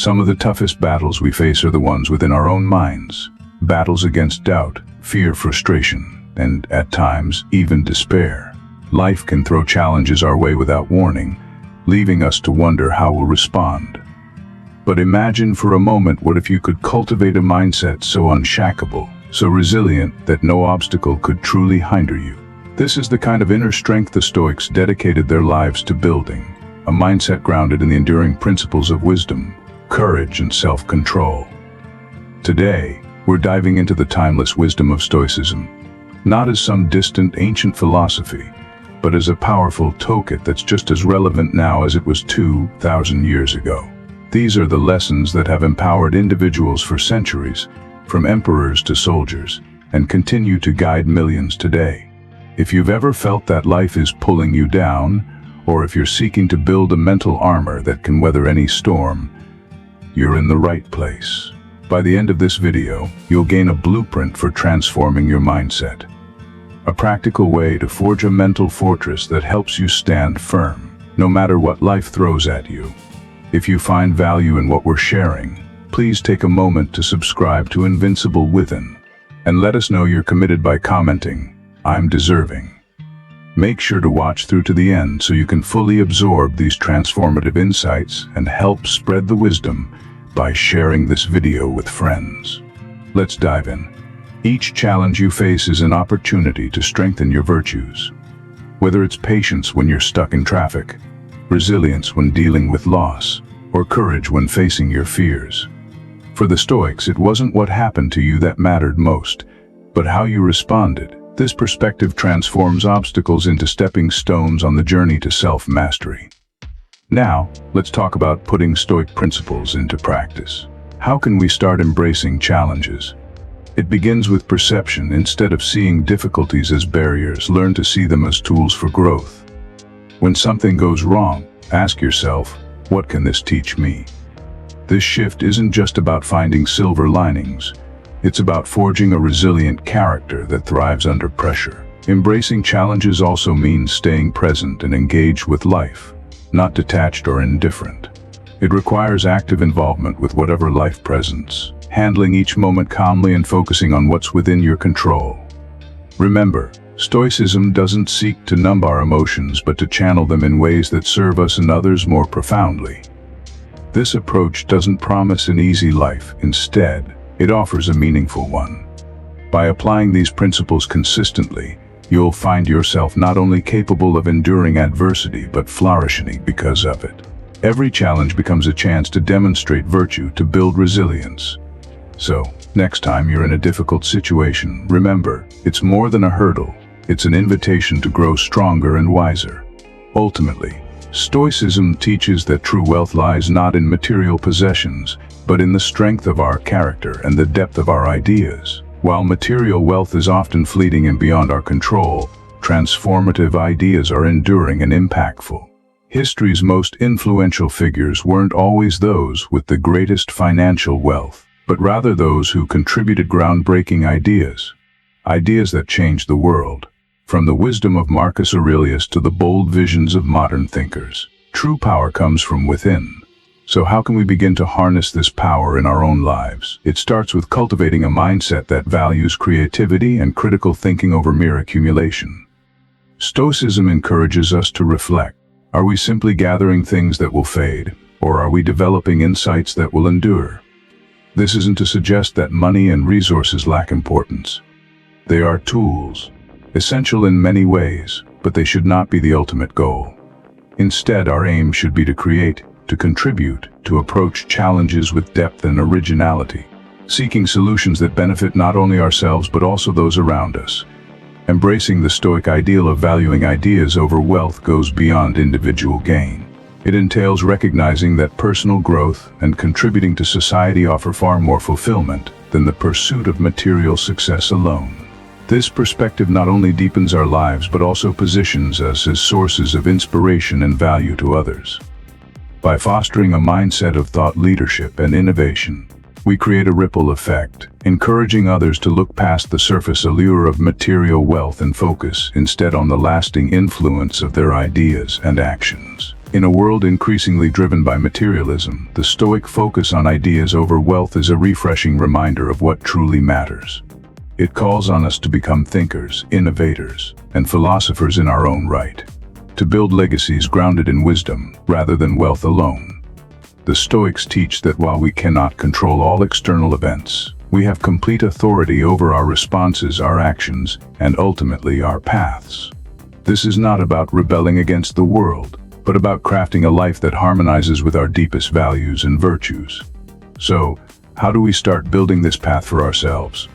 Some of the toughest battles we face are the ones within our own minds. Battles against doubt, fear, frustration, and, at times, even despair. Life can throw challenges our way without warning, leaving us to wonder how we'll respond. But imagine for a moment what if you could cultivate a mindset so unshackable, so resilient that no obstacle could truly hinder you. This is the kind of inner strength the Stoics dedicated their lives to building, a mindset grounded in the enduring principles of wisdom, courage, and self-control. Today, we're diving into the timeless wisdom of Stoicism, not as some distant ancient philosophy, but as a powerful toolkit that's just as relevant now as it was 2,000 years ago. These are the lessons that have empowered individuals for centuries, from emperors to soldiers, and continue to guide millions today. If you've ever felt that life is pulling you down, or if you're seeking to build a mental armor that can weather any storm, you're in the right place. By the end of this video, you'll gain a blueprint for transforming your mindset. A practical way to forge a mental fortress that helps you stand firm, no matter what life throws at you. If you find value in what we're sharing, please take a moment to subscribe to Invincible Within, and let us know you're committed by commenting, "I'm deserving." Make sure to watch through to the end so you can fully absorb these transformative insights and help spread the wisdom by sharing this video with friends. Let's dive in. Each challenge you face is an opportunity to strengthen your virtues. Whether it's patience when you're stuck in traffic, resilience when dealing with loss, or courage when facing your fears. For the Stoics, it wasn't what happened to you that mattered most, but how you responded. This perspective transforms obstacles into stepping stones on the journey to self-mastery. Now, let's talk about putting Stoic principles into practice. How can we start embracing challenges? It begins with perception. Instead of seeing difficulties as barriers, learn to see them as tools for growth. When something goes wrong, ask yourself, what can this teach me? This shift isn't just about finding silver linings. It's about forging a resilient character that thrives under pressure. Embracing challenges also means staying present and engaged with life, not detached or indifferent. It requires active involvement with whatever life presents, handling each moment calmly and focusing on what's within your control. Remember, Stoicism doesn't seek to numb our emotions but to channel them in ways that serve us and others more profoundly. This approach doesn't promise an easy life. Instead, it offers a meaningful one. By applying these principles consistently, you'll find yourself not only capable of enduring adversity but flourishing because of it. Every challenge becomes a chance to demonstrate virtue, to build resilience. So, next time you're in a difficult situation, remember, it's more than a hurdle. It's an invitation to grow stronger and wiser. Ultimately, Stoicism teaches that true wealth lies not in material possessions, but in the strength of our character and the depth of our ideas. While material wealth is often fleeting and beyond our control, transformative ideas are enduring and impactful. History's most influential figures weren't always those with the greatest financial wealth, but rather those who contributed groundbreaking ideas. Ideas that changed the world. From the wisdom of Marcus Aurelius to the bold visions of modern thinkers, true power comes from within. So how can we begin to harness this power in our own lives? It starts with cultivating a mindset that values creativity and critical thinking over mere accumulation. Stoicism encourages us to reflect. Are we simply gathering things that will fade, or are we developing insights that will endure? This isn't to suggest that money and resources lack importance. They are tools, essential in many ways, but they should not be the ultimate goal. Instead, our aim should be to create, to contribute, to approach challenges with depth and originality, seeking solutions that benefit not only ourselves but also those around us. Embracing the Stoic ideal of valuing ideas over wealth goes beyond individual gain. It entails recognizing that personal growth and contributing to society offer far more fulfillment than the pursuit of material success alone. This perspective not only deepens our lives but also positions us as sources of inspiration and value to others. By fostering a mindset of thought leadership and innovation, we create a ripple effect, encouraging others to look past the surface allure of material wealth and focus instead on the lasting influence of their ideas and actions. In a world increasingly driven by materialism, the Stoic focus on ideas over wealth is a refreshing reminder of what truly matters. It calls on us to become thinkers, innovators, and philosophers in our own right, to build legacies grounded in wisdom rather than wealth alone. The Stoics teach that while we cannot control all external events, we have complete authority over our responses, our actions, and ultimately our paths. This is not about rebelling against the world, but about crafting a life that harmonizes with our deepest values and virtues. So, how do we start building this path for ourselves?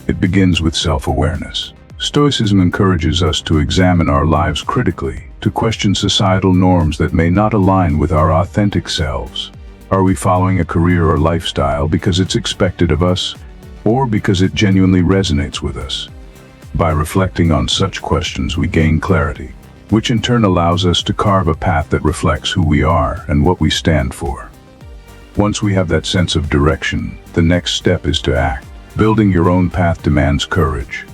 It begins with self-awareness. Stoicism encourages us to examine our lives critically, to question societal norms that may not align with our authentic selves. Are we following a career or lifestyle because it's expected of us, or because it genuinely resonates with us? By reflecting on such questions, we gain clarity, which in turn allows us to carve a path that reflects who we are and what we stand for. Once we have that sense of direction, the next step is to act. Building your own path demands courage.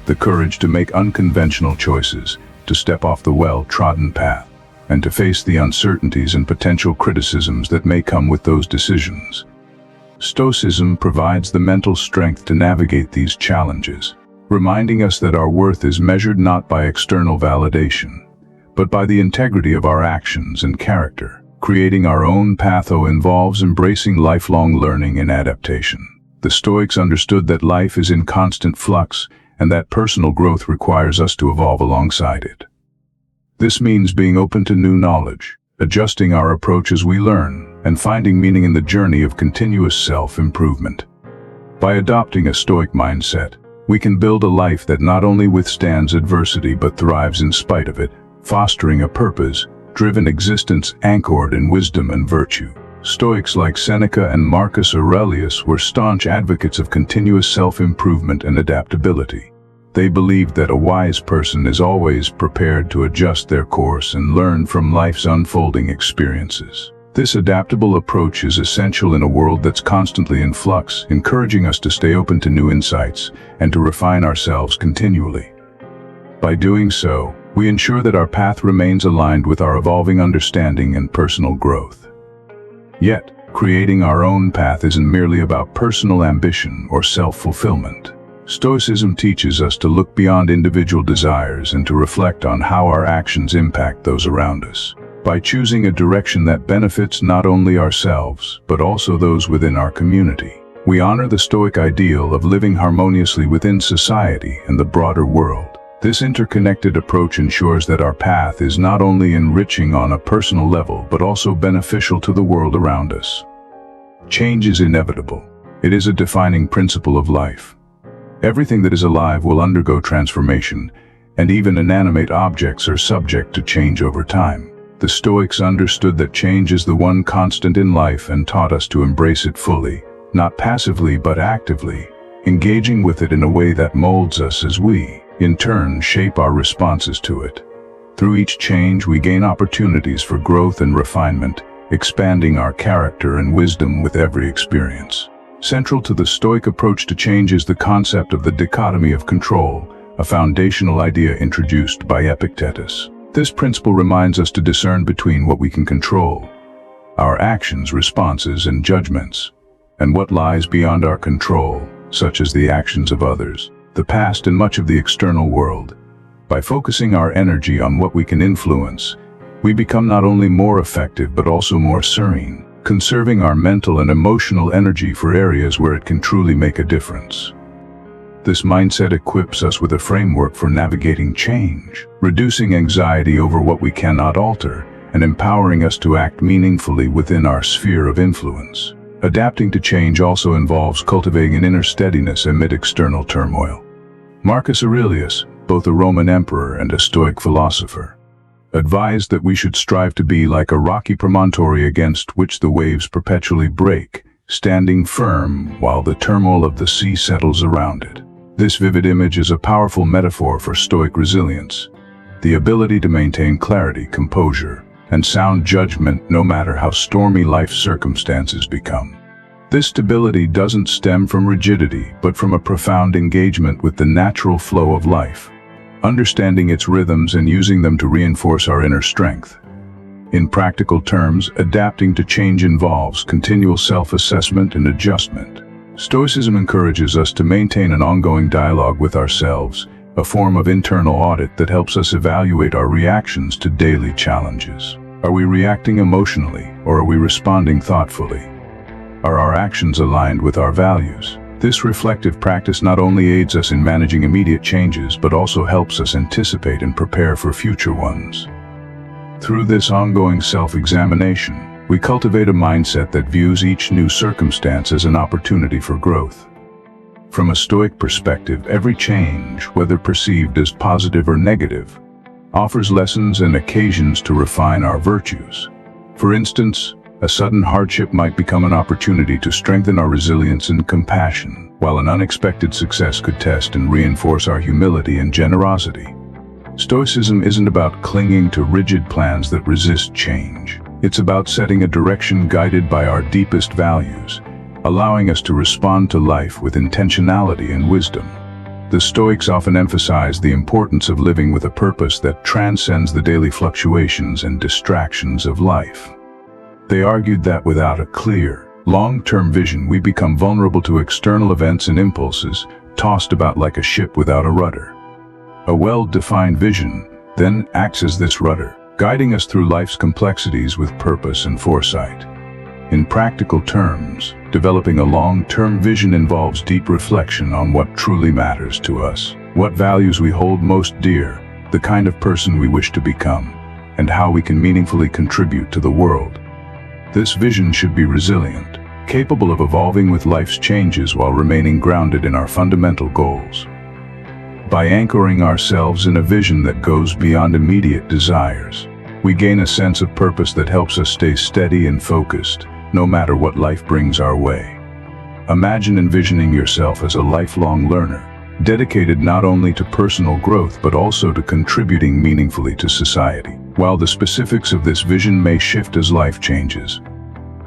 The courage to make unconventional choices, to step off the well-trodden path, and to face the uncertainties and potential criticisms that may come with those decisions. Stoicism provides the mental strength to navigate these challenges, reminding us that our worth is measured not by external validation, but by the integrity of our actions and character. Creating our own path involves embracing lifelong learning and adaptation. The Stoics understood that life is in constant flux, and that personal growth requires us to evolve alongside it. This means being open to new knowledge, adjusting our approach as we learn, and finding meaning in the journey of continuous self-improvement. By adopting a Stoic mindset, we can build a life that not only withstands adversity but thrives in spite of it, fostering a purpose-driven existence anchored in wisdom and virtue. Stoics like Seneca and Marcus Aurelius were staunch advocates of continuous self-improvement and adaptability. They believed that a wise person is always prepared to adjust their course and learn from life's unfolding experiences. This adaptable approach is essential in a world that's constantly in flux, encouraging us to stay open to new insights and to refine ourselves continually. By doing so, we ensure that our path remains aligned with our evolving understanding and personal growth. Yet, creating our own path isn't merely about personal ambition or self-fulfillment. Stoicism teaches us to look beyond individual desires and to reflect on how our actions impact those around us. By choosing a direction that benefits not only ourselves, but also those within our community, we honor the Stoic ideal of living harmoniously within society and the broader world. This interconnected approach ensures that our path is not only enriching on a personal level, but also beneficial to the world around us. Change is inevitable. It is a defining principle of life. Everything that is alive will undergo transformation, and even inanimate objects are subject to change over time. The Stoics understood that change is the one constant in life and taught us to embrace it fully, not passively but actively, engaging with it in a way that molds us as we, in turn, shape our responses to it. Through each change, we gain opportunities for growth and refinement, expanding our character and wisdom with every experience. Central to the Stoic approach to change is the concept of the dichotomy of control, a foundational idea introduced by Epictetus. This principle reminds us to discern between what we can control, our actions, responses, and judgments, and what lies beyond our control, such as the actions of others, the past, and much of the external world. By focusing our energy on what we can influence, we become not only more effective but also more serene, conserving our mental and emotional energy for areas where it can truly make a difference. This mindset equips us with a framework for navigating change, reducing anxiety over what we cannot alter, and empowering us to act meaningfully within our sphere of influence. Adapting to change also involves cultivating an inner steadiness amid external turmoil. Marcus Aurelius, both a Roman emperor and a Stoic philosopher, advised that we should strive to be like a rocky promontory against which the waves perpetually break, standing firm while the turmoil of the sea settles around it. This vivid image is a powerful metaphor for Stoic resilience, the ability to maintain clarity, composure, and sound judgment no matter how stormy life's circumstances become. This stability doesn't stem from rigidity, but from a profound engagement with the natural flow of life, understanding its rhythms and using them to reinforce our inner strength. In practical terms, adapting to change involves continual self-assessment and adjustment. Stoicism encourages us to maintain an ongoing dialogue with ourselves, a form of internal audit that helps us evaluate our reactions to daily challenges. Are we reacting emotionally, or are we responding thoughtfully? Are our actions aligned with our values? This reflective practice not only aids us in managing immediate changes, but also helps us anticipate and prepare for future ones. Through this ongoing self-examination, we cultivate a mindset that views each new circumstance as an opportunity for growth. From a Stoic perspective, every change, whether perceived as positive or negative, offers lessons and occasions to refine our virtues. For instance, a sudden hardship might become an opportunity to strengthen our resilience and compassion, while an unexpected success could test and reinforce our humility and generosity. Stoicism isn't about clinging to rigid plans that resist change. It's about setting a direction guided by our deepest values, allowing us to respond to life with intentionality and wisdom. The Stoics often emphasize the importance of living with a purpose that transcends the daily fluctuations and distractions of life. They argued that without a clear, long-term vision, we become vulnerable to external events and impulses, tossed about like a ship without a rudder. A well-defined vision then acts as this rudder, guiding us through life's complexities with purpose and foresight. In practical terms, developing a long-term vision involves deep reflection on what truly matters to us, what values we hold most dear, the kind of person we wish to become, and how we can meaningfully contribute to the world. This vision should be resilient, capable of evolving with life's changes while remaining grounded in our fundamental goals. By anchoring ourselves in a vision that goes beyond immediate desires, we gain a sense of purpose that helps us stay steady and focused, no matter what life brings our way. Imagine envisioning yourself as a lifelong learner, dedicated not only to personal growth but also to contributing meaningfully to society. While the specifics of this vision may shift as life changes,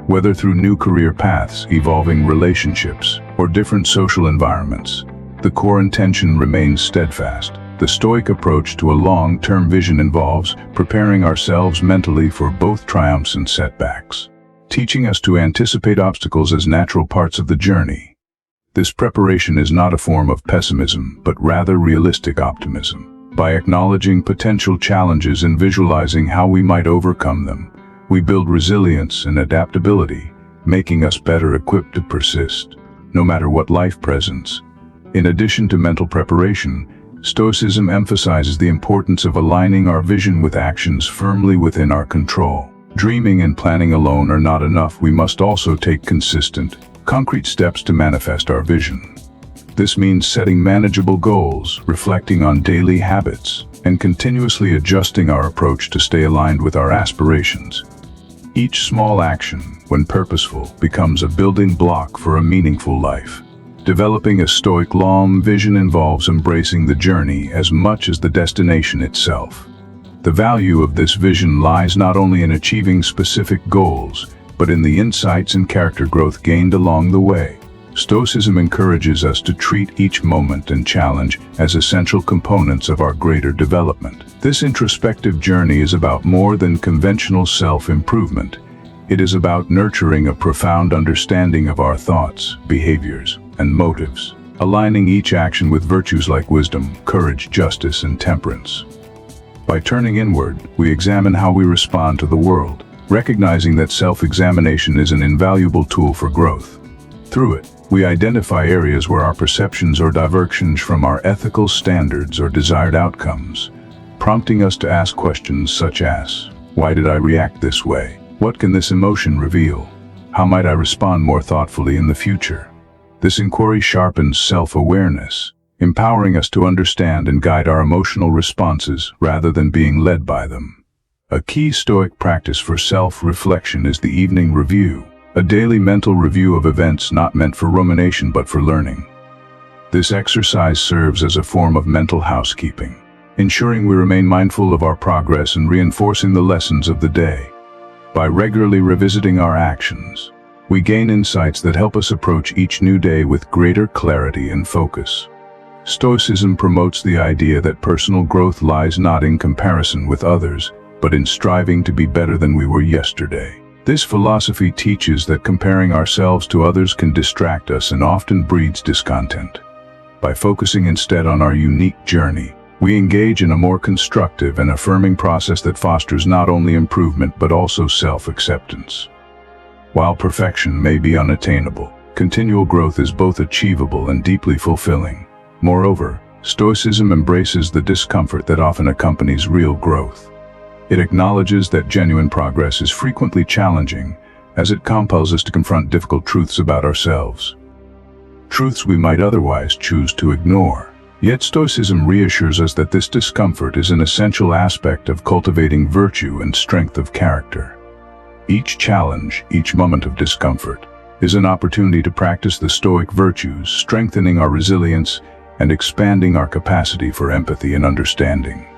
whether through new career paths, evolving relationships, or different social environments, the core intention remains steadfast. The Stoic approach to a long-term vision involves preparing ourselves mentally for both triumphs and setbacks, teaching us to anticipate obstacles as natural parts of the journey. This preparation is not a form of pessimism, but rather realistic optimism. By acknowledging potential challenges and visualizing how we might overcome them, we build resilience and adaptability, making us better equipped to persist, no matter what life presents. In addition to mental preparation, Stoicism emphasizes the importance of aligning our vision with actions firmly within our control. Dreaming and planning alone are not enough. We must also take consistent, concrete steps to manifest our vision. This means setting manageable goals, reflecting on daily habits, and continuously adjusting our approach to stay aligned with our aspirations. Each small action, when purposeful, becomes a building block for a meaningful life. Developing a Stoic long vision involves embracing the journey as much as the destination itself. The value of this vision lies not only in achieving specific goals, but in the insights and character growth gained along the way. Stoicism encourages us to treat each moment and challenge as essential components of our greater development. This introspective journey is about more than conventional self-improvement. It is about nurturing a profound understanding of our thoughts, behaviors, and motives, aligning each action with virtues like wisdom, courage, justice, and temperance. By turning inward, we examine how we respond to the world, recognizing that self-examination is an invaluable tool for growth. Through it, we identify areas where our perceptions or divergence from our ethical standards or desired outcomes, prompting us to ask questions such as, why did I react this way? What can this emotion reveal? How might I respond more thoughtfully in the future? This inquiry sharpens self-awareness, empowering us to understand and guide our emotional responses rather than being led by them. A key Stoic practice for self-reflection is the evening review, a daily mental review of events not meant for rumination but for learning. This exercise serves as a form of mental housekeeping, ensuring we remain mindful of our progress and reinforcing the lessons of the day. By regularly revisiting our actions, we gain insights that help us approach each new day with greater clarity and focus. Stoicism promotes the idea that personal growth lies not in comparison with others, but in striving to be better than we were yesterday. This philosophy teaches that comparing ourselves to others can distract us and often breeds discontent. By focusing instead on our unique journey, we engage in a more constructive and affirming process that fosters not only improvement but also self-acceptance. While perfection may be unattainable, continual growth is both achievable and deeply fulfilling. Moreover, Stoicism embraces the discomfort that often accompanies real growth. It acknowledges that genuine progress is frequently challenging, as it compels us to confront difficult truths about ourselves. Truths we might otherwise choose to ignore. Yet Stoicism reassures us that this discomfort is an essential aspect of cultivating virtue and strength of character. Each challenge, each moment of discomfort, is an opportunity to practice the Stoic virtues, strengthening our resilience and expanding our capacity for empathy and understanding.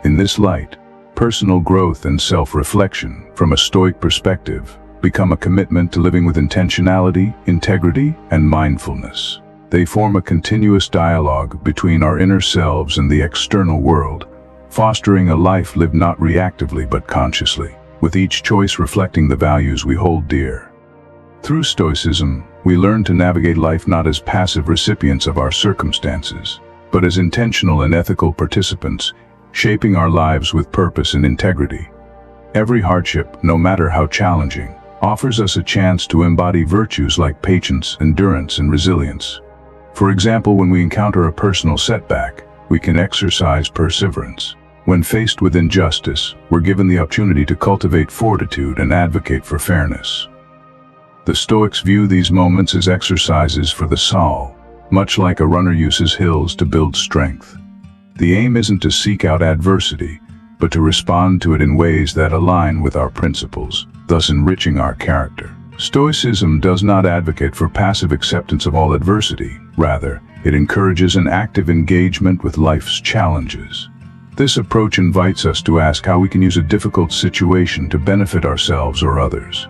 In this light, personal growth and self-reflection, from a Stoic perspective, become a commitment to living with intentionality, integrity, and mindfulness. They form a continuous dialogue between our inner selves and the external world, fostering a life lived not reactively but consciously, with each choice reflecting the values we hold dear. Through Stoicism, we learn to navigate life not as passive recipients of our circumstances, but as intentional and ethical participants, shaping our lives with purpose and integrity. Every hardship, no matter how challenging, offers us a chance to embody virtues like patience, endurance, and resilience. For example, when we encounter a personal setback, we can exercise perseverance. When faced with injustice, we're given the opportunity to cultivate fortitude and advocate for fairness. The Stoics view these moments as exercises for the soul, much like a runner uses hills to build strength. The aim isn't to seek out adversity, but to respond to it in ways that align with our principles, thus enriching our character. Stoicism does not advocate for passive acceptance of all adversity. Rather, it encourages an active engagement with life's challenges. This approach invites us to ask how we can use a difficult situation to benefit ourselves or others.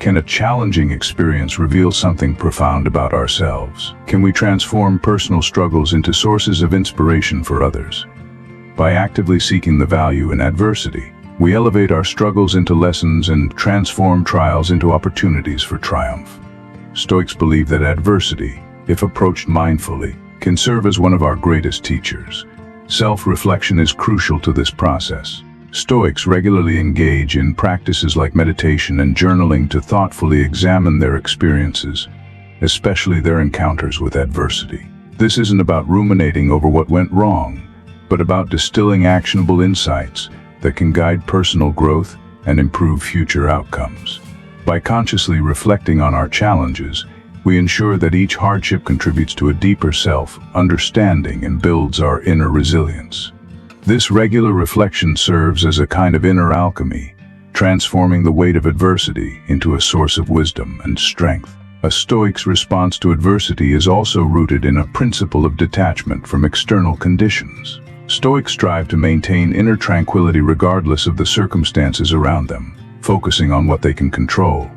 Can a challenging experience reveal something profound about ourselves? Can we transform personal struggles into sources of inspiration for others? By actively seeking the value in adversity, we elevate our struggles into lessons and transform trials into opportunities for triumph. Stoics believe that adversity, if approached mindfully, can serve as one of our greatest teachers. Self-reflection is crucial to this process. Stoics regularly engage in practices like meditation and journaling to thoughtfully examine their experiences, especially their encounters with adversity. This isn't about ruminating over what went wrong, but about distilling actionable insights that can guide personal growth and improve future outcomes. By consciously reflecting on our challenges, we ensure that each hardship contributes to a deeper self-understanding and builds our inner resilience. This regular reflection serves as a kind of inner alchemy, transforming the weight of adversity into a source of wisdom and strength. A Stoic's response to adversity is also rooted in a principle of detachment from external conditions. Stoics strive to maintain inner tranquility regardless of the circumstances around them, focusing on what they can control,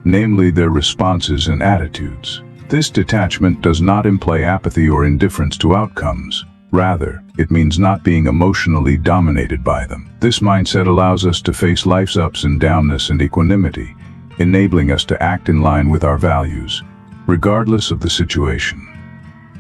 namely their responses and attitudes. This detachment does not imply apathy or indifference to outcomes. Rather, it means not being emotionally dominated by them. This mindset allows us to face life's ups and downs and equanimity, enabling us to act in line with our values, regardless of the situation.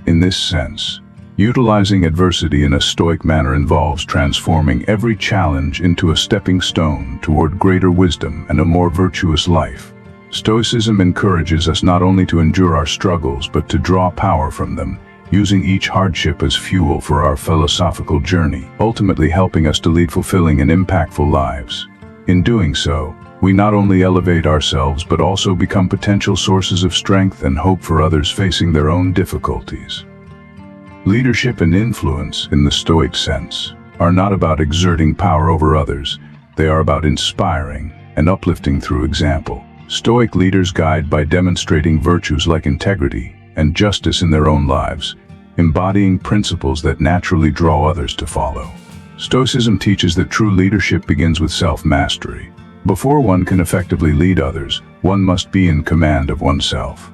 In this sense, utilizing adversity in a Stoic manner involves transforming every challenge into a stepping stone toward greater wisdom and a more virtuous life. Stoicism encourages us not only to endure our struggles but to draw power from them, using each hardship as fuel for our philosophical journey, ultimately helping us to lead fulfilling and impactful lives. In doing so, we not only elevate ourselves but also become potential sources of strength and hope for others facing their own difficulties. Leadership and influence, in the Stoic sense, are not about exerting power over others. They are about inspiring and uplifting through example. Stoic leaders guide by demonstrating virtues like integrity and justice in their own lives, embodying principles that naturally draw others to follow. Stoicism teaches that true leadership begins with self-mastery. Before one can effectively lead others, one must be in command of oneself.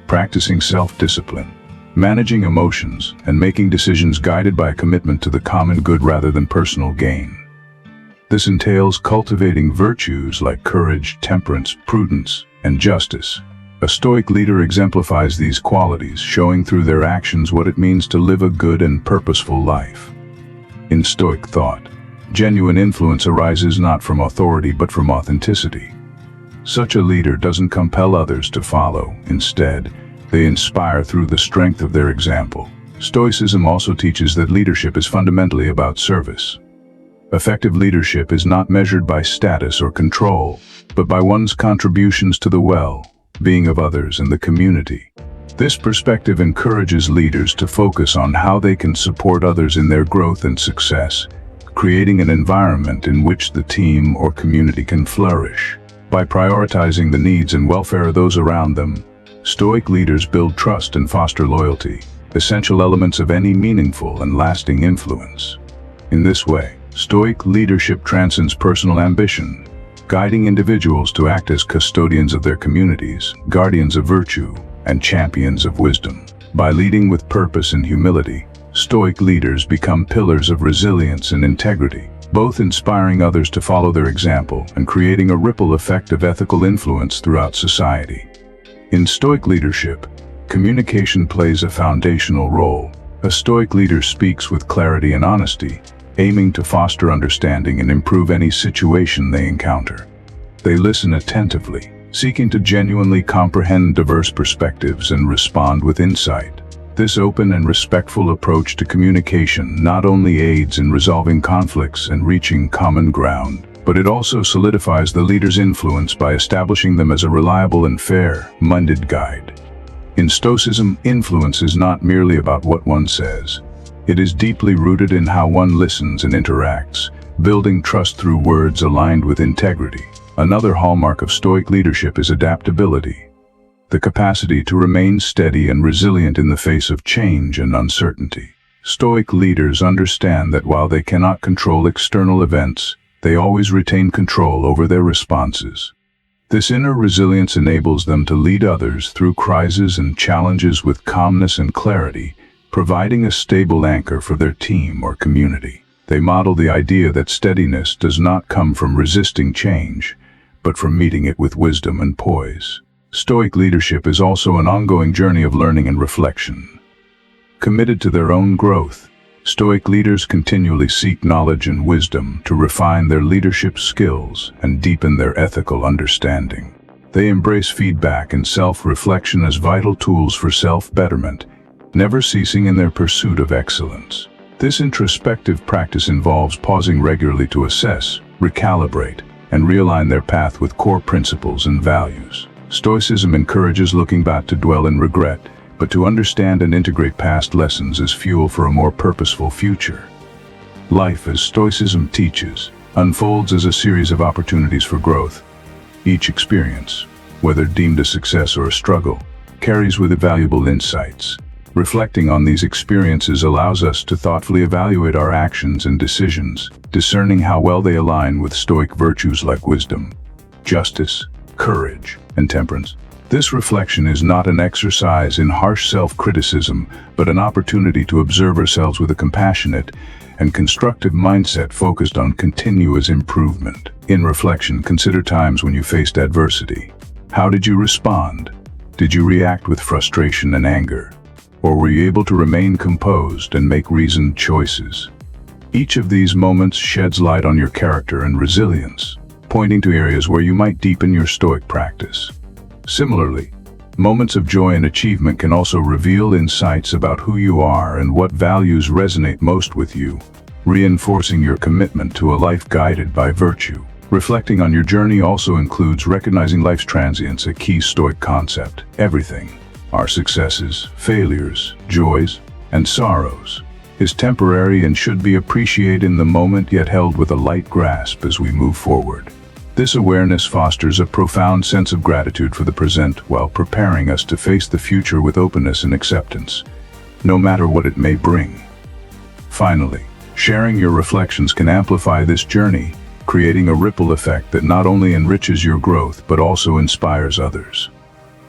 Practicing self-discipline, managing emotions, and making decisions guided by a commitment to the common good rather than personal gain. This entails cultivating virtues like courage, temperance, prudence, and justice. A Stoic leader exemplifies these qualities, showing through their actions what it means to live a good and purposeful life. In Stoic thought, genuine influence arises not from authority but from authenticity. Such a leader doesn't compel others to follow. Instead, they inspire through the strength of their example. Stoicism also teaches that leadership is fundamentally about service. Effective leadership is not measured by status or control, but by one's contributions to the well-being of others and the community. This perspective encourages leaders to focus on how they can support others in their growth and success, creating an environment in which the team or community can flourish. By prioritizing the needs and welfare of those around them, Stoic leaders build trust and foster loyalty, essential elements of any meaningful and lasting influence. In this way, Stoic leadership transcends personal ambition, guiding individuals to act as custodians of their communities, guardians of virtue, and champions of wisdom. By leading with purpose and humility, Stoic leaders become pillars of resilience and integrity, both inspiring others to follow their example and creating a ripple effect of ethical influence throughout society. In Stoic leadership, communication plays a foundational role. A Stoic leader speaks with clarity and honesty, aiming to foster understanding and improve any situation they encounter. They listen attentively, seeking to genuinely comprehend diverse perspectives and respond with insight. This open and respectful approach to communication not only aids in resolving conflicts and reaching common ground, but it also solidifies the leader's influence by establishing them as a reliable and fair-minded guide. In Stoicism, influence is not merely about what one says. It is deeply rooted in how one listens and interacts, building trust through words aligned with integrity. Another hallmark of Stoic leadership is adaptability, the capacity to remain steady and resilient in the face of change and uncertainty. Stoic leaders understand that while they cannot control external events, they always retain control over their responses. This inner resilience enables them to lead others through crises and challenges with calmness and clarity, providing a stable anchor for their team or community. They model the idea that steadiness does not come from resisting change, but from meeting it with wisdom and poise. Stoic leadership is also an ongoing journey of learning and reflection. Committed to their own growth, Stoic leaders continually seek knowledge and wisdom to refine their leadership skills and deepen their ethical understanding. They embrace feedback and self-reflection as vital tools for self-betterment, never ceasing in their pursuit of excellence. This introspective practice involves pausing regularly to assess, recalibrate, and realign their path with core principles and values. Stoicism encourages looking back to dwell in regret, but to understand and integrate past lessons as fuel for a more purposeful future. Life, as Stoicism teaches, unfolds as a series of opportunities for growth. Each experience, whether deemed a success or a struggle, carries with it valuable insights. Reflecting on these experiences allows us to thoughtfully evaluate our actions and decisions, discerning how well they align with Stoic virtues like wisdom, justice, courage, and temperance. This reflection is not an exercise in harsh self-criticism, but an opportunity to observe ourselves with a compassionate and constructive mindset focused on continuous improvement. In reflection, consider times when you faced adversity. How did you respond? Did you react with frustration and anger? Or were you able to remain composed and make reasoned choices? Each of these moments sheds light on your character and resilience, pointing to areas where you might deepen your Stoic practice. Similarly, moments of joy and achievement can also reveal insights about who you are and what values resonate most with you, reinforcing your commitment to a life guided by virtue. Reflecting on your journey also includes recognizing life's transience, a key Stoic concept. Everything, our successes, failures, joys, and sorrows, is temporary and should be appreciated in the moment, yet held with a light grasp as we move forward. This awareness fosters a profound sense of gratitude for the present while preparing us to face the future with openness and acceptance, no matter what it may bring. Finally, sharing your reflections can amplify this journey, creating a ripple effect that not only enriches your growth but also inspires others.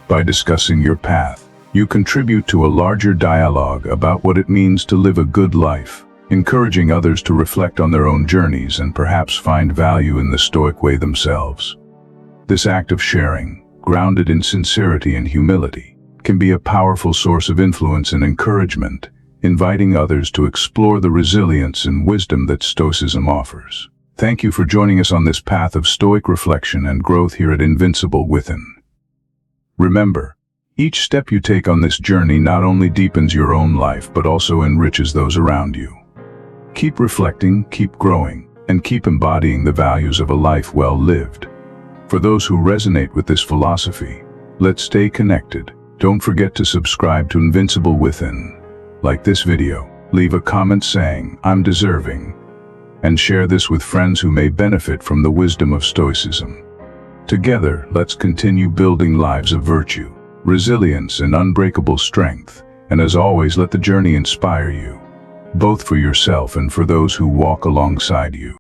By discussing your path, you contribute to a larger dialogue about what it means to live a good life, encouraging others to reflect on their own journeys and perhaps find value in the Stoic way themselves. This act of sharing, grounded in sincerity and humility, can be a powerful source of influence and encouragement, inviting others to explore the resilience and wisdom that Stoicism offers. Thank you for joining us on this path of Stoic reflection and growth here at Invincible Within. Remember, each step you take on this journey not only deepens your own life but also enriches those around you. Keep reflecting, keep growing, and keep embodying the values of a life well lived. For those who resonate with this philosophy, let's stay connected. Don't forget to subscribe to Invincible Within. Like this video, leave a comment saying, "I'm deserving," and share this with friends who may benefit from the wisdom of Stoicism. Together, let's continue building lives of virtue, resilience, and unbreakable strength, and as always, let the journey inspire you, both for yourself and for those who walk alongside you.